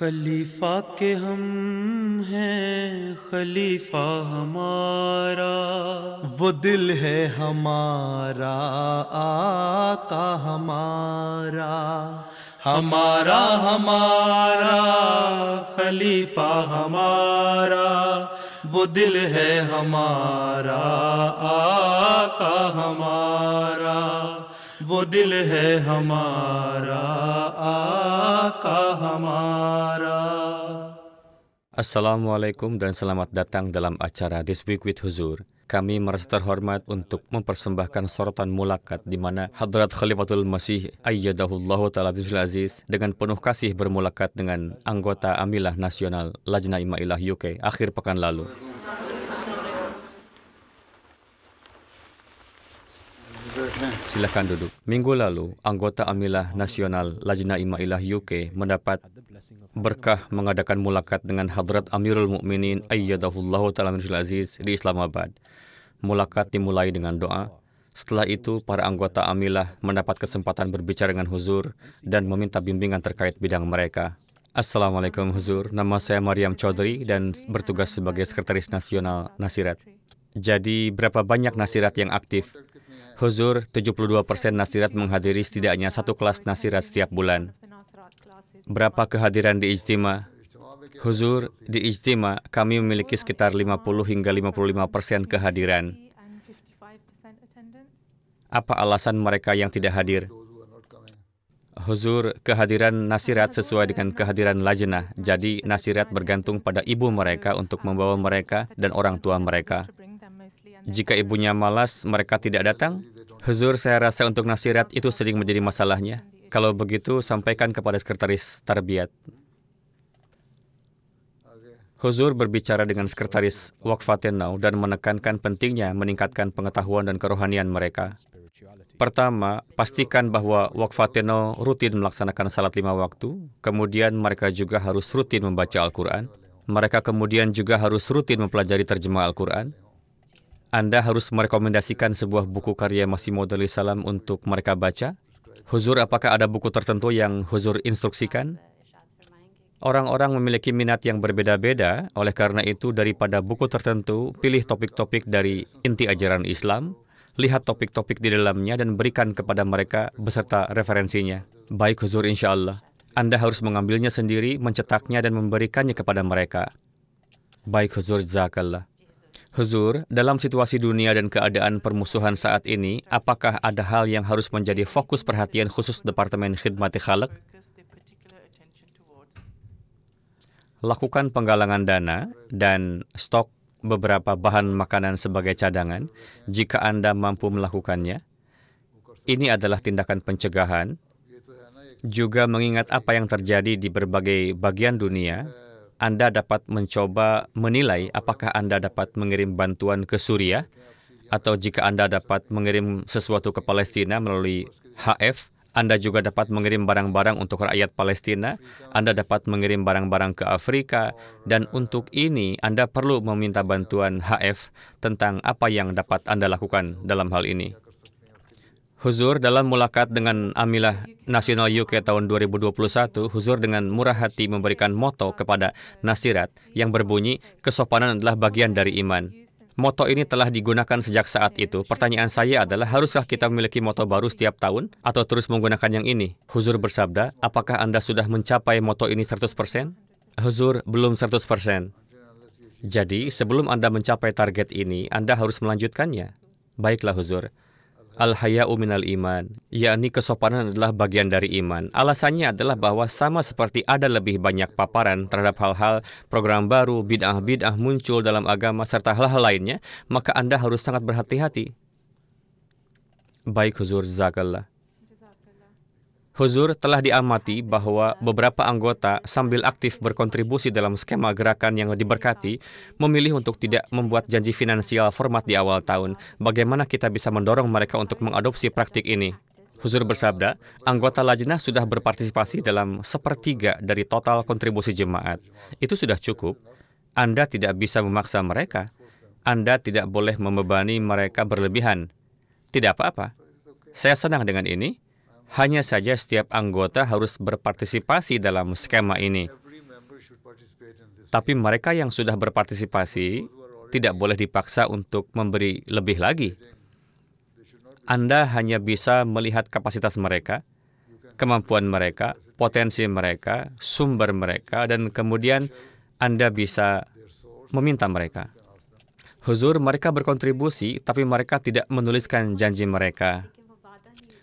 खलीफा के हम हैं, खलीफा हमारा, वो दिल है हमारा, आका हमारा, हमारा हमारा खलीफा हमारा, वो दिल है हमारा, आका हमारा, वो दिल है हमारा, आका हमारा. Assalamualaikum dan selamat datang dalam acara This Week with Huzur. Kami merasa terhormat untuk mempersembahkan sorotan mulakat di mana Hadrat Khalifatul Masih Ayyadahullahu Ta'ala Bizul Aziz dengan penuh kasih bermulakat dengan anggota Amilah Nasional Lajnah Imailah UK akhir pekan lalu. Silakan duduk. Minggu lalu, anggota Amilah Nasional Lajnah Imailah UK mendapat berkah mengadakan mulakat dengan Hadrat Amirul Mukminin Ayyadahullahu Ta'ala Bizul Aziz di Islamabad. Mulakat dimulai dengan doa. Setelah itu, para anggota Amilah mendapat kesempatan berbicara dengan Huzur dan meminta bimbingan terkait bidang mereka. Assalamualaikum Huzur, nama saya Maryam Chaudhry dan bertugas sebagai Sekretaris Nasional Nasirat. Jadi, berapa banyak nasirat yang aktif? Huzur, 72% nasirat menghadiri setidaknya satu kelas nasirat setiap bulan. Berapa kehadiran di ijtima? Huzur, di ijtima kami memiliki sekitar 50 hingga 55% kehadiran. Apa alasan mereka yang tidak hadir? Huzur, kehadiran nasirat sesuai dengan kehadiran lajnah. Jadi, nasirat bergantung pada ibu mereka untuk membawa mereka dan orang tua mereka. Jika ibunya malas, mereka tidak datang? Huzur, saya rasa untuk nasirat itu sering menjadi masalahnya. Kalau begitu, sampaikan kepada Sekretaris Tarbiyat. Huzur berbicara dengan Sekretaris Waqfatin Now dan menekankan pentingnya meningkatkan pengetahuan dan kerohanian mereka. Pertama, pastikan bahwa Waqfatin Now rutin melaksanakan salat 5 waktu, kemudian mereka juga harus rutin membaca Al-Quran. Mereka kemudian juga harus rutin mempelajari terjemah Al-Quran. Anda harus merekomendasikan sebuah buku karya Masih Maud salam untuk mereka baca. Huzur, apakah ada buku tertentu yang Huzur instruksikan? Orang-orang memiliki minat yang berbeda-beda, oleh karena itu daripada buku tertentu, pilih topik-topik dari inti ajaran Islam, lihat topik-topik di dalamnya dan berikan kepada mereka beserta referensinya. Baik Huzur, insya Allah. Anda harus mengambilnya sendiri, mencetaknya dan memberikannya kepada mereka. Baik Huzur, jazakallah. Huzur, dalam situasi dunia dan keadaan permusuhan saat ini, apakah ada hal yang harus menjadi fokus perhatian khusus Departemen Khidmat Khalq? Lakukan penggalangan dana dan stok beberapa bahan makanan sebagai cadangan jika Anda mampu melakukannya. Ini adalah tindakan pencegahan. Juga mengingat apa yang terjadi di berbagai bagian dunia, Anda dapat mencoba menilai apakah Anda dapat mengirim bantuan ke Suriah, atau jika Anda dapat mengirim sesuatu ke Palestina melalui HF, Anda juga dapat mengirim barang-barang untuk rakyat Palestina, Anda dapat mengirim barang-barang ke Afrika, dan untuk ini Anda perlu meminta bantuan HF tentang apa yang dapat Anda lakukan dalam hal ini. Huzur, dalam mulakat dengan Amilah Nasional UK tahun 2021, Huzur dengan murah hati memberikan moto kepada nasirat yang berbunyi, kesopanan adalah bagian dari iman. Moto ini telah digunakan sejak saat itu. Pertanyaan saya adalah, haruskah kita memiliki moto baru setiap tahun atau terus menggunakan yang ini? Huzur bersabda, apakah Anda sudah mencapai moto ini 100%? Huzur, belum 100%. Jadi, sebelum Anda mencapai target ini, Anda harus melanjutkannya. Baiklah Huzur. Al-haya'u minal iman, yakni kesopanan adalah bagian dari iman. Alasannya adalah bahwa sama seperti ada lebih banyak paparan terhadap hal-hal program baru, bid'ah-bid'ah muncul dalam agama, serta hal-hal lainnya, maka Anda harus sangat berhati-hati. Baik Huzur, jazakallah. Huzur, telah diamati bahwa beberapa anggota sambil aktif berkontribusi dalam skema gerakan yang diberkati, memilih untuk tidak membuat janji finansial format di awal tahun. Bagaimana kita bisa mendorong mereka untuk mengadopsi praktik ini? Huzur bersabda, anggota lajnah sudah berpartisipasi dalam 1/3 dari total kontribusi jemaat. Itu sudah cukup. Anda tidak bisa memaksa mereka. Anda tidak boleh membebani mereka berlebihan. Tidak apa-apa. Saya senang dengan ini. Hanya saja setiap anggota harus berpartisipasi dalam skema ini. Tapi mereka yang sudah berpartisipasi tidak boleh dipaksa untuk memberi lebih lagi. Anda hanya bisa melihat kapasitas mereka, kemampuan mereka, potensi mereka, sumber mereka, dan kemudian Anda bisa meminta mereka. Huzur, mereka berkontribusi, tapi mereka tidak menuliskan janji mereka.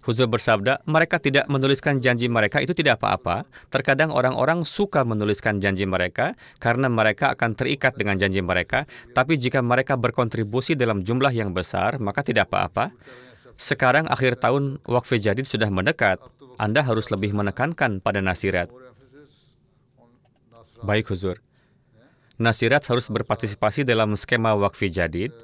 Huzur bersabda, mereka tidak menuliskan janji mereka, itu tidak apa-apa. Terkadang orang-orang suka menuliskan janji mereka karena mereka akan terikat dengan janji mereka. Tapi jika mereka berkontribusi dalam jumlah yang besar, maka tidak apa-apa. Sekarang akhir tahun Waqf Jadid sudah mendekat. Anda harus lebih menekankan pada nasirat. Baik, Huzur. Nasirat harus berpartisipasi dalam skema Waqf Jadid.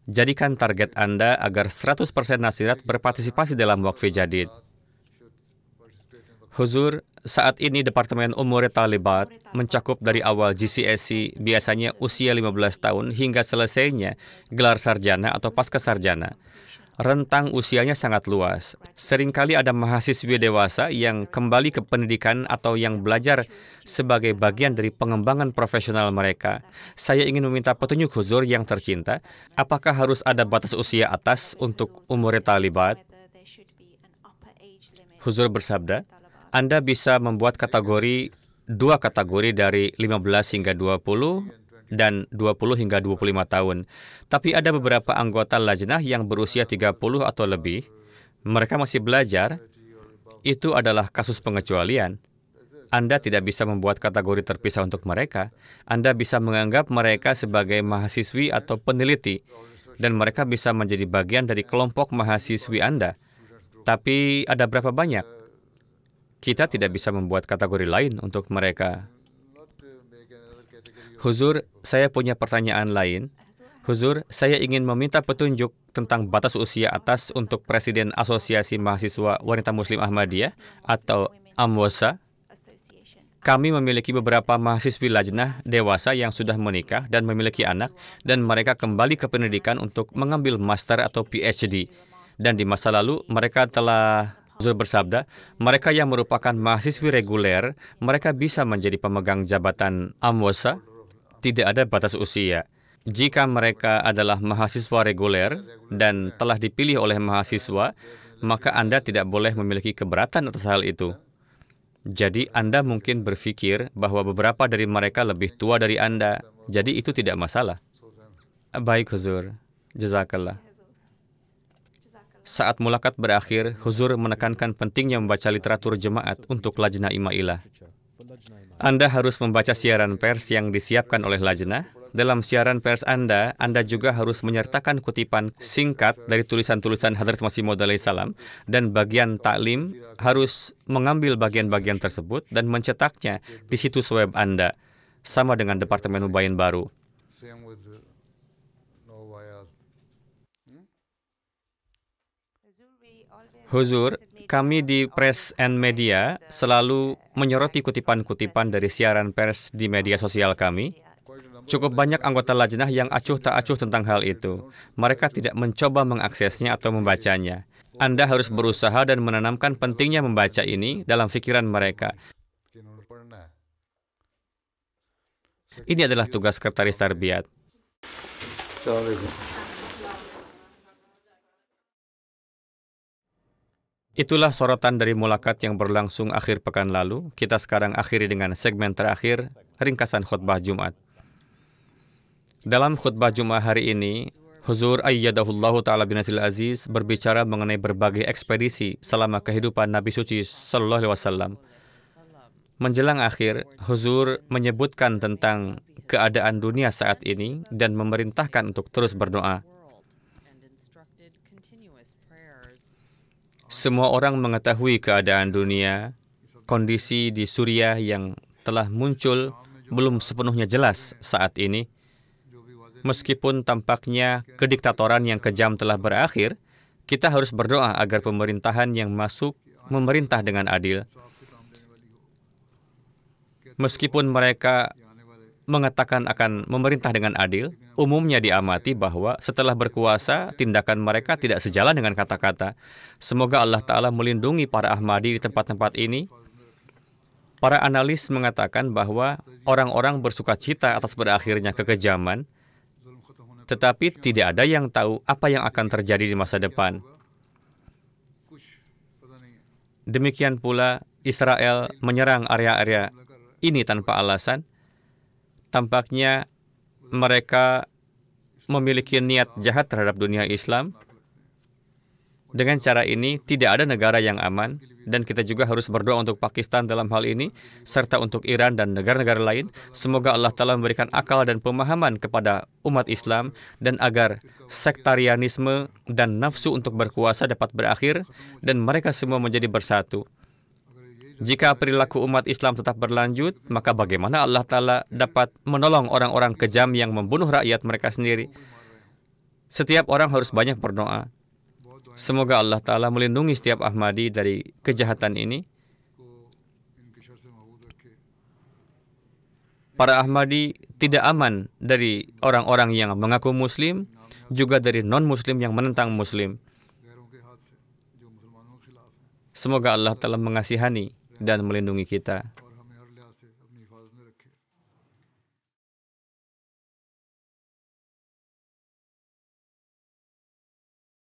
Jadikan target Anda agar 100% nasirat berpartisipasi dalam Waqf Jadid. Huzur, saat ini Departemen Umur Talibat mencakup dari awal GCSE biasanya usia 15 tahun hingga selesainya gelar sarjana atau pasca sarjana. Rentang usianya sangat luas. Seringkali ada mahasiswa dewasa yang kembali ke pendidikan atau yang belajar sebagai bagian dari pengembangan profesional mereka. Saya ingin meminta petunjuk Huzur yang tercinta, apakah harus ada batas usia atas untuk umur talibat? Huzur bersabda, Anda bisa membuat dua kategori dari 15 hingga 20 dan 20 hingga 25 tahun. Tapi ada beberapa anggota lajnah yang berusia 30 atau lebih. Mereka masih belajar. Itu adalah kasus pengecualian. Anda tidak bisa membuat kategori terpisah untuk mereka. Anda bisa menganggap mereka sebagai mahasiswi atau peneliti, dan mereka bisa menjadi bagian dari kelompok mahasiswi Anda. Tapi ada berapa banyak? Kita tidak bisa membuat kategori lain untuk mereka. Huzur, saya punya pertanyaan lain. Huzur, saya ingin meminta petunjuk tentang batas usia atas untuk Presiden Asosiasi Mahasiswa Wanita Muslim Ahmadiyah atau AMWOSA. Kami memiliki beberapa mahasiswi lajnah dewasa yang sudah menikah dan memiliki anak, dan mereka kembali ke pendidikan untuk mengambil master atau PhD. Dan di masa lalu, mereka telah Huzur bersabda, mereka yang merupakan mahasiswi reguler, mereka bisa menjadi pemegang jabatan AMWOSA. Tidak ada batas usia. Jika mereka adalah mahasiswa reguler dan telah dipilih oleh mahasiswa, maka Anda tidak boleh memiliki keberatan atas hal itu. Jadi Anda mungkin berpikir bahwa beberapa dari mereka lebih tua dari Anda, jadi itu tidak masalah. Baik, Huzur. Jazakallah. Saat mulakat berakhir, Huzur menekankan pentingnya membaca literatur jemaat untuk lajnah imailah. Anda harus membaca siaran pers yang disiapkan oleh lajnah. Dalam siaran pers Anda juga harus menyertakan kutipan singkat dari tulisan-tulisan Hadrat Masih Maud alaihi salam, dan bagian taklim harus mengambil bagian-bagian tersebut dan mencetaknya di situs web Anda, sama dengan Departemen Mubayin Baru. Huzur, kami di Press and Media selalu menyoroti kutipan-kutipan dari siaran pers di media sosial kami. Cukup banyak anggota lajnah yang acuh tak acuh tentang hal itu. Mereka tidak mencoba mengaksesnya atau membacanya. Anda harus berusaha dan menanamkan pentingnya membaca ini dalam pikiran mereka. Ini adalah tugas Sekretaris Tarbiyat. Itulah sorotan dari mulakat yang berlangsung akhir pekan lalu. Kita sekarang akhiri dengan segmen terakhir, ringkasan khutbah Jumat. Dalam khutbah Jumat hari ini, Huzur Ayyadahullahu Ta'ala Binasil Aziz berbicara mengenai berbagai ekspedisi selama kehidupan Nabi Suci Sallallahu Alaihi Wasallam. Menjelang akhir, Huzur menyebutkan tentang keadaan dunia saat ini dan memerintahkan untuk terus berdoa. Semua orang mengetahui keadaan dunia, kondisi di Suriah yang telah muncul belum sepenuhnya jelas saat ini. Meskipun tampaknya kediktatoran yang kejam telah berakhir, kita harus berdoa agar pemerintahan yang masuk memerintah dengan adil. Meskipun mereka mengatakan akan memerintah dengan adil, umumnya diamati bahwa setelah berkuasa, tindakan mereka tidak sejalan dengan kata-kata. Semoga Allah Ta'ala melindungi para Ahmadi di tempat-tempat ini. Para analis mengatakan bahwa orang-orang bersuka cita atas berakhirnya kekejaman, tetapi tidak ada yang tahu apa yang akan terjadi di masa depan. Demikian pula Israel menyerang area-area ini tanpa alasan. Tampaknya mereka memiliki niat jahat terhadap dunia Islam. Dengan cara ini, tidak ada negara yang aman, dan kita juga harus berdoa untuk Pakistan dalam hal ini, serta untuk Iran dan negara-negara lain. Semoga Allah Ta'ala memberikan akal dan pemahaman kepada umat Islam, dan agar sektarianisme dan nafsu untuk berkuasa dapat berakhir, dan mereka semua menjadi bersatu. Jika perilaku umat Islam tetap berlanjut, maka bagaimana Allah Ta'ala dapat menolong orang-orang kejam yang membunuh rakyat mereka sendiri? Setiap orang harus banyak berdoa. Semoga Allah Ta'ala melindungi setiap Ahmadi dari kejahatan ini. Para Ahmadi tidak aman dari orang-orang yang mengaku Muslim, juga dari non-Muslim yang menentang Muslim. Semoga Allah Ta'ala mengasihani dan melindungi kita.